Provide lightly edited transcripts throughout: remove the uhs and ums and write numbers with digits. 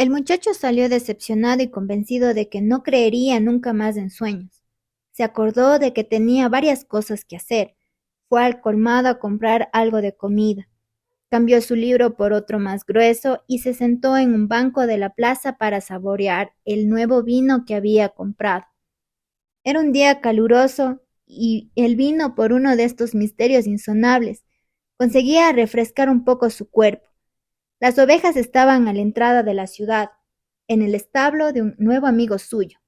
El muchacho salió decepcionado y convencido de que no creería nunca más en sueños. Se acordó de que tenía varias cosas que hacer. Fue al colmado a comprar algo de comida. Cambió su libro por otro más grueso y se sentó en un banco de la plaza para saborear el nuevo vino que había comprado. Era un día caluroso y el vino, por uno de estos misterios insonables, conseguía refrescar un poco su cuerpo. Las ovejas estaban a la entrada de la ciudad, en el establo de un nuevo amigo suyo.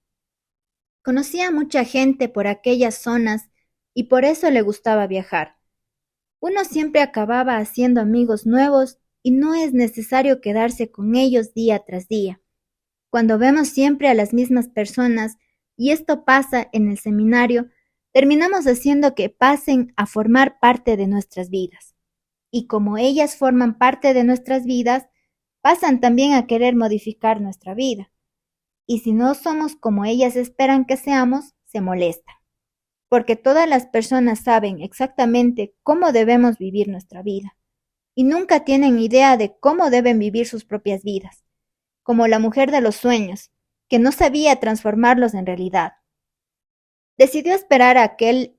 Conocía a mucha gente por aquellas zonas y por eso le gustaba viajar. Uno siempre acababa haciendo amigos nuevos y no es necesario quedarse con ellos día tras día. Cuando vemos siempre a las mismas personas, y esto pasa en el seminario, terminamos haciendo que pasen a formar parte de nuestras vidas. Y como ellas forman parte de nuestras vidas, pasan también a querer modificar nuestra vida. Y si no somos como ellas esperan que seamos, se molestan. Porque todas las personas saben exactamente cómo debemos vivir nuestra vida. Y nunca tienen idea de cómo deben vivir sus propias vidas. Como la mujer de los sueños, que no sabía transformarlos en realidad. Decidió esperar a que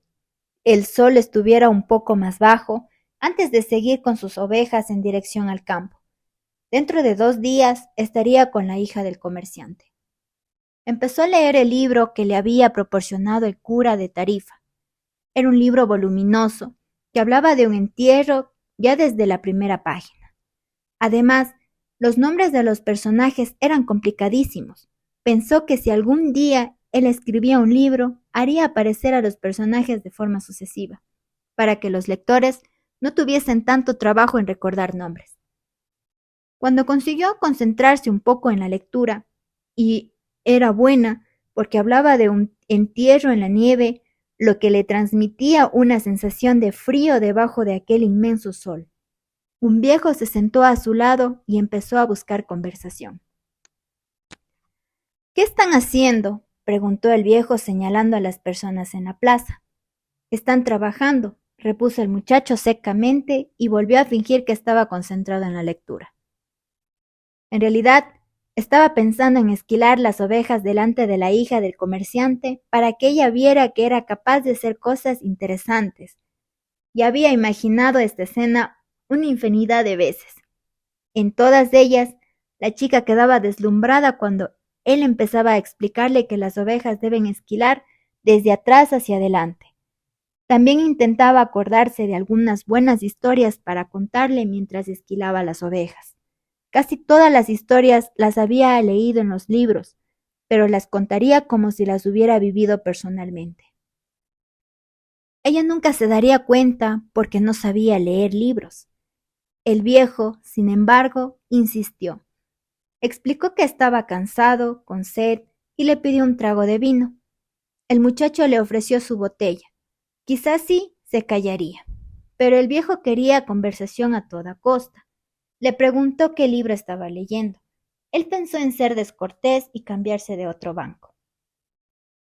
el sol estuviera un poco más bajo antes de seguir con sus ovejas en dirección al campo. Dentro de 2 días estaría con la hija del comerciante. Empezó a leer el libro que le había proporcionado el cura de Tarifa. Era un libro voluminoso que hablaba de un entierro ya desde la primera página. Además, los nombres de los personajes eran complicadísimos. Pensó que si algún día él escribía un libro, haría aparecer a los personajes de forma sucesiva, para que los lectores no tuviesen tanto trabajo en recordar nombres. Cuando consiguió concentrarse un poco en la lectura, y era buena porque hablaba de un entierro en la nieve, lo que le transmitía una sensación de frío debajo de aquel inmenso sol. Un viejo se sentó a su lado y empezó a buscar conversación. ¿Qué están haciendo?, preguntó el viejo señalando a las personas en la plaza. Están trabajando, repuso el muchacho secamente y volvió a fingir que estaba concentrado en la lectura. En realidad, estaba pensando en esquilar las ovejas delante de la hija del comerciante para que ella viera que era capaz de hacer cosas interesantes. Y había imaginado esta escena una infinidad de veces. En todas ellas, la chica quedaba deslumbrada cuando él empezaba a explicarle que las ovejas deben esquilar desde atrás hacia adelante. También intentaba acordarse de algunas buenas historias para contarle mientras esquilaba las ovejas. Casi todas las historias las había leído en los libros, pero las contaría como si las hubiera vivido personalmente. Ella nunca se daría cuenta porque no sabía leer libros. El viejo, sin embargo, insistió. Explicó que estaba cansado, con sed, y le pidió un trago de vino. El muchacho le ofreció su botella. Quizás sí se callaría, pero el viejo quería conversación a toda costa. Le preguntó qué libro estaba leyendo. Él pensó en ser descortés y cambiarse de otro banco.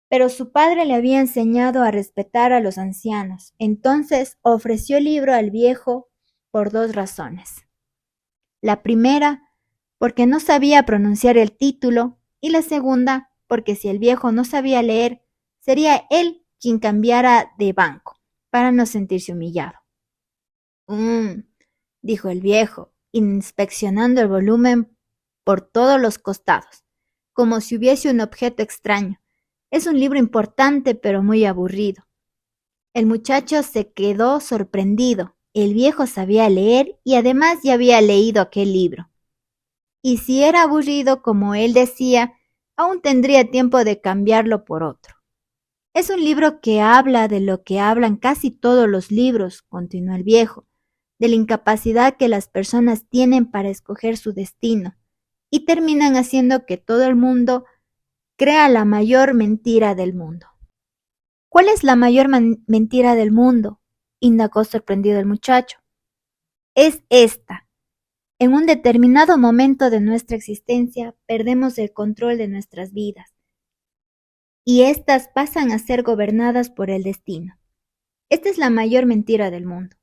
Pero su padre le había enseñado a respetar a los ancianos, entonces ofreció el libro al viejo por 2 razones. La primera, porque no sabía pronunciar el título, y la segunda, porque si el viejo no sabía leer, sería él quien cambiara de banco, para no sentirse humillado. Dijo el viejo, inspeccionando el volumen por todos los costados, como si hubiese un objeto extraño. Es un libro importante, pero muy aburrido. El muchacho se quedó sorprendido. El viejo sabía leer y además ya había leído aquel libro. Y si era aburrido, como él decía, aún tendría tiempo de cambiarlo por otro. Es un libro que habla de lo que hablan casi todos los libros, continuó el viejo, de la incapacidad que las personas tienen para escoger su destino, y terminan haciendo que todo el mundo crea la mayor mentira del mundo. ¿Cuál es la mayor mentira del mundo?, indagó sorprendido el muchacho. Es esta. En un determinado momento de nuestra existencia perdemos el control de nuestras vidas y éstas pasan a ser gobernadas por el destino. Esta es la mayor mentira del mundo.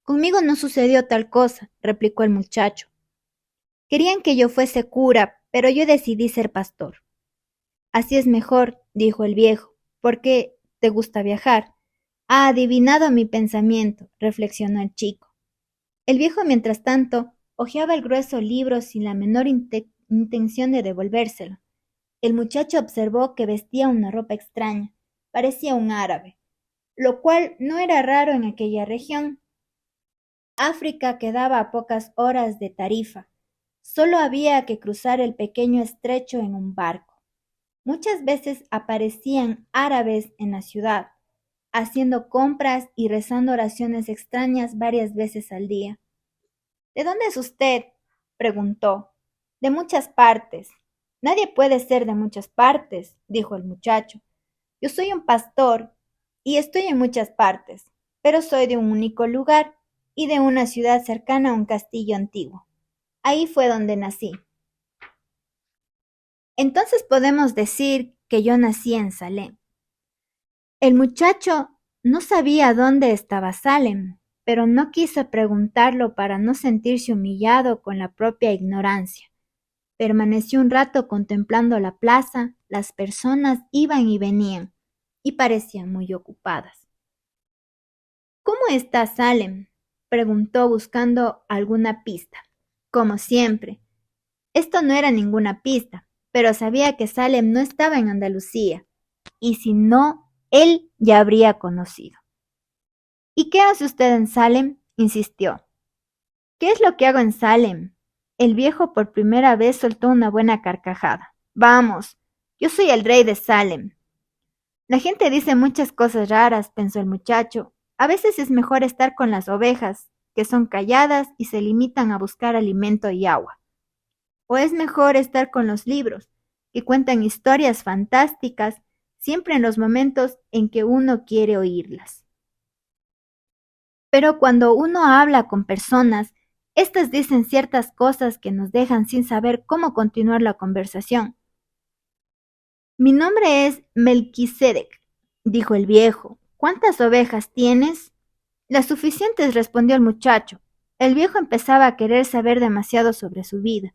Conmigo no sucedió tal cosa, replicó el muchacho. Querían que yo fuese cura, pero yo decidí ser pastor. Así es mejor, dijo el viejo, porque te gusta viajar. Ha adivinado mi pensamiento, reflexionó el chico. El viejo, mientras tanto, hojeaba el grueso libro sin la menor intención de devolvérselo. El muchacho observó que vestía una ropa extraña, parecía un árabe, lo cual no era raro en aquella región. África quedaba a pocas horas de Tarifa. Solo había que cruzar el pequeño estrecho en un barco. Muchas veces aparecían árabes en la ciudad, haciendo compras y rezando oraciones extrañas varias veces al día. ¿De dónde es usted? Preguntó. De muchas partes. Nadie puede ser de muchas partes, dijo el muchacho. Yo soy un pastor y estoy en muchas partes, pero soy de un único lugar y de una ciudad cercana a un castillo antiguo. Ahí fue donde nací. Entonces podemos decir que yo nací en Salem. El muchacho no sabía dónde estaba Salem, pero no quiso preguntarlo para no sentirse humillado con la propia ignorancia. Permaneció un rato contemplando la plaza, las personas iban y venían, y parecían muy ocupadas. ¿Cómo está Salem? Preguntó buscando alguna pista. Como siempre. Esto no era ninguna pista, pero sabía que Salem no estaba en Andalucía, y si no, él ya habría conocido. ¿Y qué hace usted en Salem? Insistió. ¿Qué es lo que hago en Salem? El viejo por primera vez soltó una buena carcajada. Vamos, yo soy el rey de Salem. La gente dice muchas cosas raras, pensó el muchacho. A veces es mejor estar con las ovejas, que son calladas y se limitan a buscar alimento y agua. O es mejor estar con los libros, que cuentan historias fantásticas, siempre en los momentos en que uno quiere oírlas. Pero cuando uno habla con personas, éstas dicen ciertas cosas que nos dejan sin saber cómo continuar la conversación. Mi nombre es Melquisedec, dijo el viejo. ¿Cuántas ovejas tienes? Las suficientes, respondió el muchacho. El viejo empezaba a querer saber demasiado sobre su vida.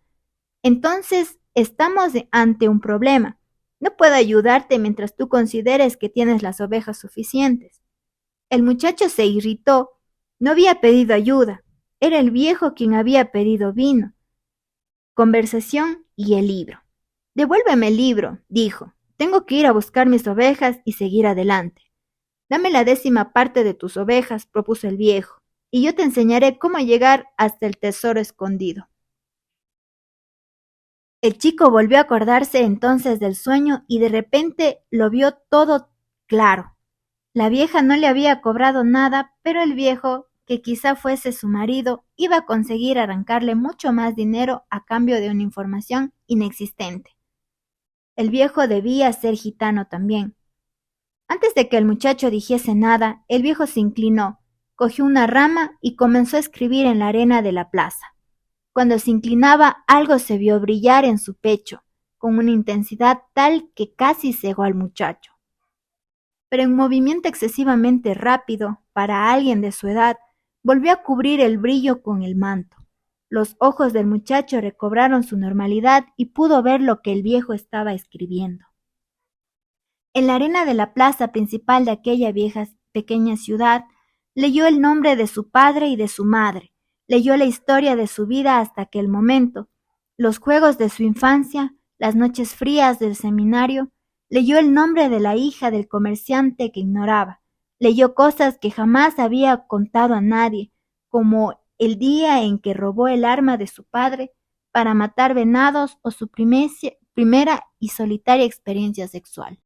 Entonces, estamos ante un problema. No puedo ayudarte mientras tú consideres que tienes las ovejas suficientes. El muchacho se irritó. No había pedido ayuda. Era el viejo quien había pedido vino, conversación y el libro. Devuélveme el libro, dijo. Tengo que ir a buscar mis ovejas y seguir adelante. Dame la 10ª parte de tus ovejas, propuso el viejo, y yo te enseñaré cómo llegar hasta el tesoro escondido. El chico volvió a acordarse entonces del sueño y de repente lo vio todo claro. La vieja no le había cobrado nada, pero el viejo, que quizá fuese su marido, iba a conseguir arrancarle mucho más dinero a cambio de una información inexistente. El viejo debía ser gitano también. Antes de que el muchacho dijese nada, el viejo se inclinó, cogió una rama y comenzó a escribir en la arena de la plaza. Cuando se inclinaba, algo se vio brillar en su pecho, con una intensidad tal que casi cegó al muchacho. Pero en movimiento excesivamente rápido, para alguien de su edad, volvió a cubrir el brillo con el manto. Los ojos del muchacho recobraron su normalidad y pudo ver lo que el viejo estaba escribiendo. En la arena de la plaza principal de aquella vieja pequeña ciudad, leyó el nombre de su padre y de su madre, leyó la historia de su vida hasta aquel momento, los juegos de su infancia, las noches frías del seminario, leyó el nombre de la hija del comerciante que ignoraba, leyó cosas que jamás había contado a nadie, como el día en que robó el arma de su padre para matar venados o su primera y solitaria experiencia sexual.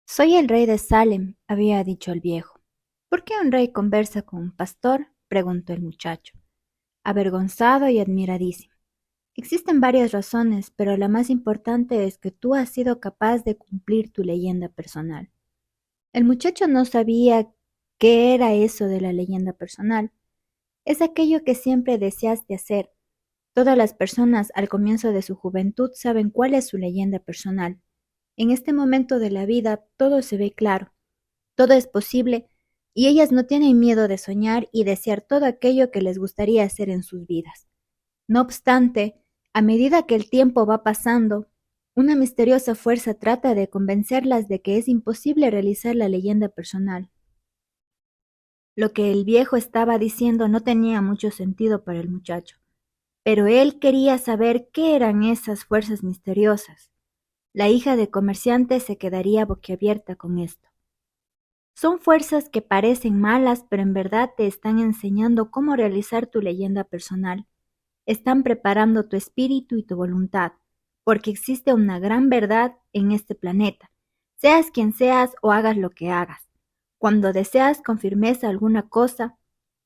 Soy el rey de Salem, había dicho el viejo. ¿Por qué un rey conversa con un pastor? Preguntó el muchacho, avergonzado y admiradísimo. Existen varias razones, pero la más importante es que tú has sido capaz de cumplir tu leyenda personal. El muchacho no sabía qué era eso de la leyenda personal. Es aquello que siempre deseaste hacer. Todas las personas al comienzo de su juventud saben cuál es su leyenda personal. En este momento de la vida todo se ve claro. Todo es posible y ellas no tienen miedo de soñar y desear todo aquello que les gustaría hacer en sus vidas. No obstante, a medida que el tiempo va pasando, una misteriosa fuerza trata de convencerlas de que es imposible realizar la leyenda personal. Lo que el viejo estaba diciendo no tenía mucho sentido para el muchacho, pero él quería saber qué eran esas fuerzas misteriosas. La hija de comerciante se quedaría boquiabierta con esto. Son fuerzas que parecen malas, pero en verdad te están enseñando cómo realizar tu leyenda personal. Están preparando tu espíritu y tu voluntad, porque existe una gran verdad en este planeta, seas quien seas o hagas lo que hagas. Cuando deseas con firmeza alguna cosa,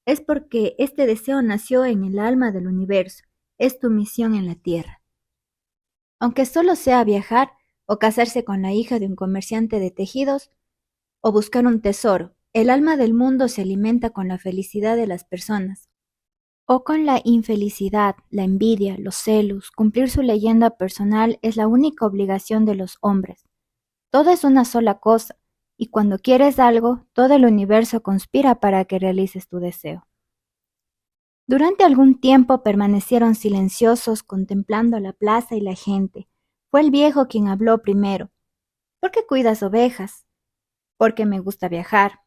es porque este deseo nació en el alma del universo, es tu misión en la tierra. Aunque solo sea viajar o casarse con la hija de un comerciante de tejidos o buscar un tesoro, el alma del mundo se alimenta con la felicidad de las personas o con la infelicidad, la envidia, los celos. Cumplir su leyenda personal es la única obligación de los hombres. Todo es una sola cosa, y cuando quieres algo, todo el universo conspira para que realices tu deseo. Durante algún tiempo permanecieron silenciosos contemplando la plaza y la gente. Fue el viejo quien habló primero. ¿Por qué cuidas ovejas? Porque me gusta viajar.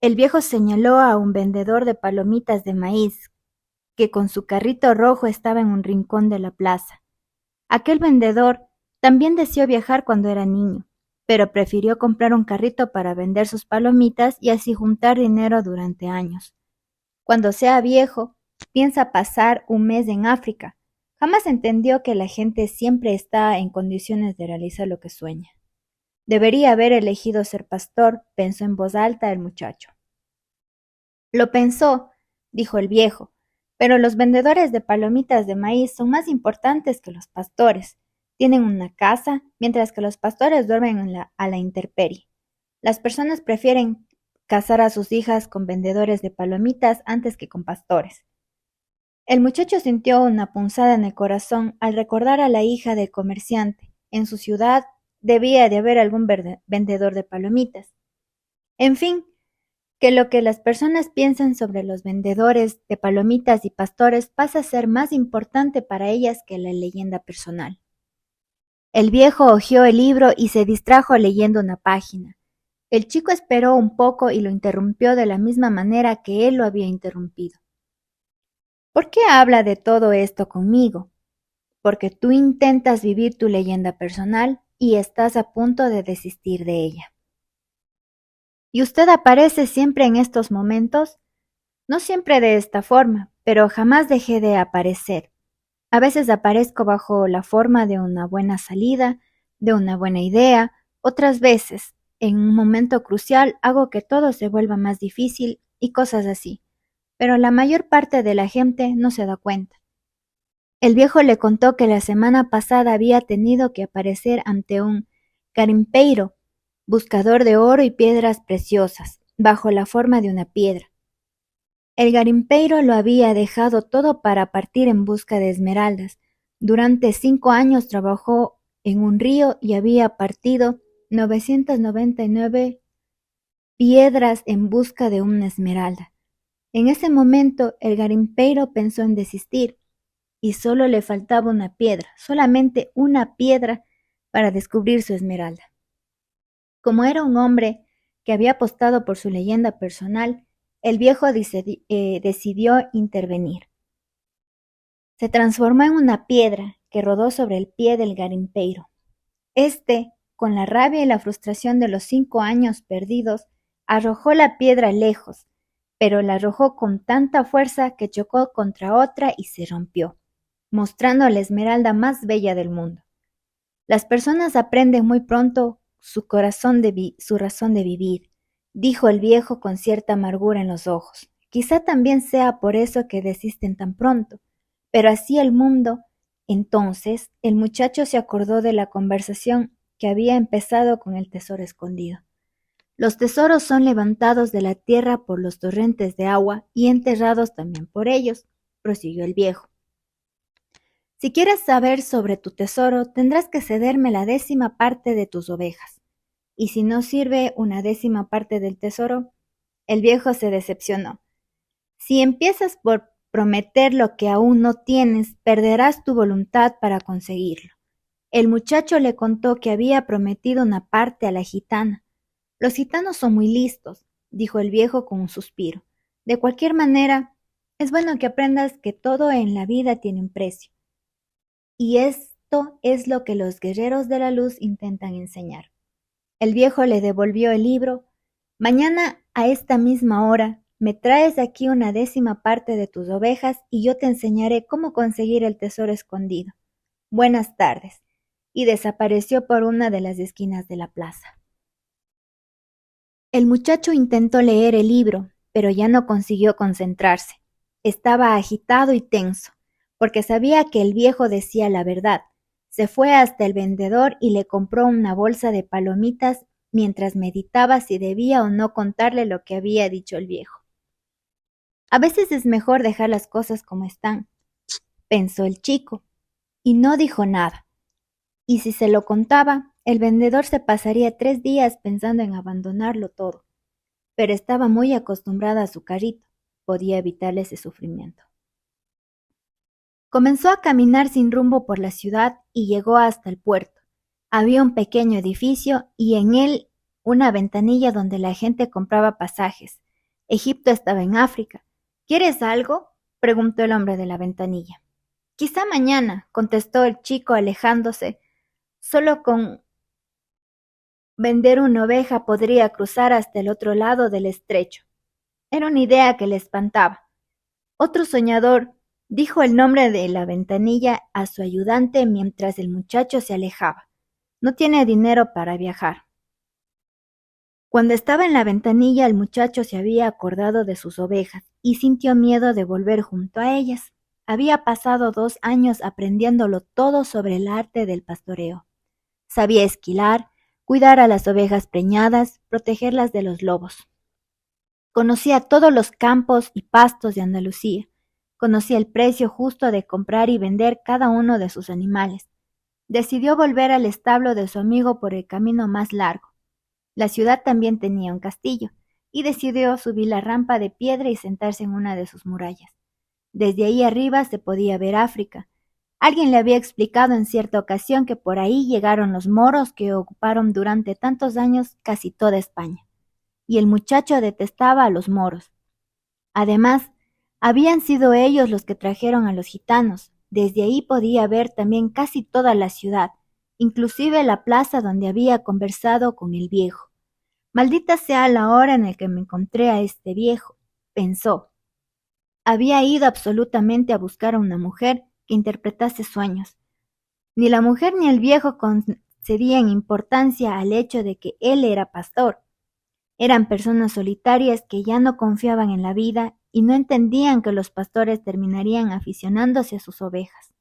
El viejo señaló a un vendedor de palomitas de maíz que con su carrito rojo estaba en un rincón de la plaza. Aquel vendedor también deseó viajar cuando era niño, pero prefirió comprar un carrito para vender sus palomitas y así juntar dinero durante años. Cuando sea viejo, piensa pasar un mes en África. Jamás entendió que la gente siempre está en condiciones de realizar lo que sueña. Debería haber elegido ser pastor, pensó en voz alta el muchacho. Lo pensó, dijo el viejo, pero los vendedores de palomitas de maíz son más importantes que los pastores. Tienen una casa, mientras que los pastores duermen a la intemperie. Las personas prefieren casar a sus hijas con vendedores de palomitas antes que con pastores. El muchacho sintió una punzada en el corazón al recordar a la hija del comerciante. En su ciudad debía de haber algún vendedor de palomitas. En fin, que lo que las personas piensan sobre los vendedores de palomitas y pastores pasa a ser más importante para ellas que la leyenda personal. El viejo hojeó el libro y se distrajo leyendo una página. El chico esperó un poco y lo interrumpió de la misma manera que él lo había interrumpido. ¿Por qué habla de todo esto conmigo? Porque tú intentas vivir tu leyenda personal y estás a punto de desistir de ella. ¿Y usted aparece siempre en estos momentos? No siempre de esta forma, pero jamás dejé de aparecer. A veces aparezco bajo la forma de una buena salida, de una buena idea, otras veces, en un momento crucial, hago que todo se vuelva más difícil y cosas así, pero la mayor parte de la gente no se da cuenta. El viejo le contó que la semana pasada había tenido que aparecer ante un garimpeiro, buscador de oro y piedras preciosas, bajo la forma de una piedra. El garimpeiro lo había dejado todo para partir en busca de esmeraldas. Durante 5 años trabajó en un río y había partido 999 piedras en busca de una esmeralda. En ese momento el garimpeiro pensó en desistir y solo le faltaba una piedra, solamente una piedra para descubrir su esmeralda. Como era un hombre que había apostado por su leyenda personal, el viejo decidió intervenir. Se transformó en una piedra que rodó sobre el pie del garimpeiro. Este, con la rabia y la frustración de los 5 años perdidos, arrojó la piedra lejos, pero la arrojó con tanta fuerza que chocó contra otra y se rompió, mostrando la esmeralda más bella del mundo. Las personas aprenden muy pronto su razón de vivir, dijo el viejo con cierta amargura en los ojos. Quizá también sea por eso que desisten tan pronto, pero así el mundo. Entonces el muchacho se acordó de la conversación que había empezado con el tesoro escondido. Los tesoros son levantados de la tierra por los torrentes de agua y enterrados también por ellos, prosiguió el viejo. Si quieres saber sobre tu tesoro, tendrás que cederme la 10ª parte de tus ovejas. ¿Y si no sirve una 10ª parte del tesoro? El viejo se decepcionó. Si empiezas por prometer lo que aún no tienes, perderás tu voluntad para conseguirlo. El muchacho le contó que había prometido una parte a la gitana. Los gitanos son muy listos, dijo el viejo con un suspiro. De cualquier manera, es bueno que aprendas que todo en la vida tiene un precio. Y esto es lo que los guerreros de la luz intentan enseñar. El viejo le devolvió el libro. Mañana a esta misma hora me traes aquí una 10ª parte de tus ovejas y yo te enseñaré cómo conseguir el tesoro escondido. Buenas tardes. Y desapareció por una de las esquinas de la plaza. El muchacho intentó leer el libro, pero ya no consiguió concentrarse. Estaba agitado y tenso, porque sabía que el viejo decía la verdad. Se fue hasta el vendedor y le compró una bolsa de palomitas mientras meditaba si debía o no contarle lo que había dicho el viejo. A veces es mejor dejar las cosas como están, pensó el chico, y no dijo nada. Y si se lo contaba, el vendedor se pasaría 3 días pensando en abandonarlo todo. Pero estaba muy acostumbrada a su carrito, podía evitarle ese sufrimiento. Comenzó a caminar sin rumbo por la ciudad y llegó hasta el puerto. Había un pequeño edificio y en él una ventanilla donde la gente compraba pasajes. Egipto estaba en África. ¿Quieres algo?, preguntó el hombre de la ventanilla. Quizá mañana, contestó el chico alejándose. Solo con vender una oveja podría cruzar hasta el otro lado del estrecho. Era una idea que le espantaba. Otro soñador, dijo el nombre de la ventanilla a su ayudante mientras el muchacho se alejaba. No tiene dinero para viajar. Cuando estaba en la ventanilla, el muchacho se había acordado de sus ovejas y sintió miedo de volver junto a ellas. Había pasado 2 años aprendiéndolo todo sobre el arte del pastoreo. Sabía esquilar, cuidar a las ovejas preñadas, protegerlas de los lobos. Conocía todos los campos y pastos de Andalucía. Conocía el precio justo de comprar y vender cada uno de sus animales. Decidió volver al establo de su amigo por el camino más largo. La ciudad también tenía un castillo, y decidió subir la rampa de piedra y sentarse en una de sus murallas. Desde ahí arriba se podía ver África. Alguien le había explicado en cierta ocasión que por ahí llegaron los moros que ocuparon durante tantos años casi toda España. Y el muchacho detestaba a los moros. Además, habían sido ellos los que trajeron a los gitanos. Desde ahí podía ver también casi toda la ciudad, inclusive la plaza donde había conversado con el viejo. Maldita sea la hora en la que me encontré a este viejo, pensó. Había ido absolutamente a buscar a una mujer que interpretase sueños. Ni la mujer ni el viejo concedían importancia al hecho de que él era pastor. Eran personas solitarias que ya no confiaban en la vida y no entendían que los pastores terminarían aficionándose a sus ovejas.